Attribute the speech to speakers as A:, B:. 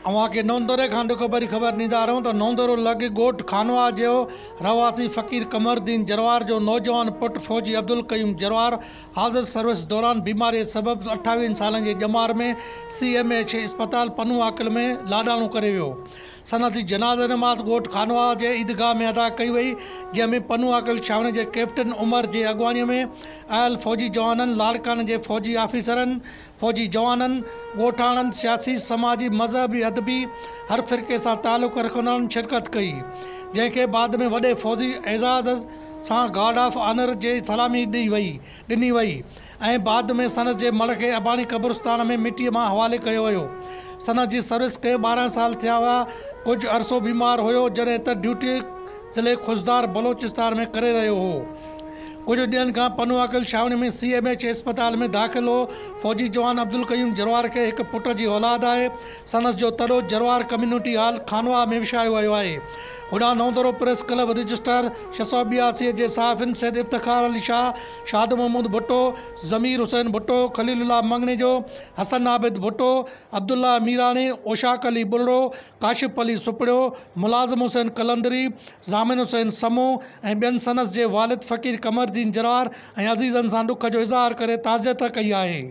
A: अवां खे नौंदरे खां ख़बर ॾींदा रहूं त नौंदरो लॻ ॻोठ खानवा जो रहवासी फ़कीर कमरदीन जरवार जो नौजवान पुटु फ़ौजी अब्दुल क़यूम जरवार हाज़िर सर्विस दौरान बीमारी सबबि 28 सालनि जी ॼमार में CMH अस्पताल पनुआकल में लाॾाणो करे वियो। सनदी जनाज़ा नमाज़ ॻोठ खानवा जे ईदगाह में अदा कई वई, जंहिंमें पनुआकल छावणी जे कैप्टन उमर जे अॻवानीअ में आयल फ़ौजी जवाननि, लाड़काने जे फ़ौजी ऑफिसरनि, फ़ौजी जवाननि, ॻोठाणनि, सियासी, समाजी, मज़हबी, अदबी हर फ़िरक़े सां तालुक़ रखंदड़नि शिरकत कई, जंहिंखे बाद में वॾे फ़ौजी एज़ाज़ सां गार्ड ऑफ ऑनर जे सलामी ॾिनी वई ऐं बाद में सनद जे मड़ खे अबाणी क़ब्रिस्तान में मिटीअ मां हवाले कयो वियो। सनद जी सर्विस के 12 साल थिया हुआ। कुछ अरसो बीमार हुयो जॾहिं त ड्यूटी ज़िले खुशदार बलोचिस्तान में करे रहियो हो। कुछ ॾींहंनि खां पनुआकल छावनी में CMH अस्पताल में दाख़िल हो। फ़ौजी जवान अब्दुल क़यूम जरवार खे हिकु पुट जी औलाद आहे। सनस जो तरो जरवार कम्युनिटी हॉल खानवा में विछायो वियो आहे। होॾां नौंदरो प्रेस क्लब रजिस्टर 682 जे सहाफ़िन सैद इफ्तिखार अली शाह, शाद महमूद भुट्टो, ज़मीर हुसैन भुट्टो, खलीलुल्लाह मंगनेजो, हसन आबिद भुट्टो, अब्दुल्ला मीरानी, ओशाक अली बुलड़ो, काशिफ अली सुपड़ियो, मुलाज़िम हुसैन कलंदरी, ज़ामिन हुसैन समो ऐं ॿियनि सनस जे वालिद फ़कीर कमरदीन जरवार ऐं अज़ीज़नि सां ॾुख जो इज़हार करे ताज़ियत कई आहे।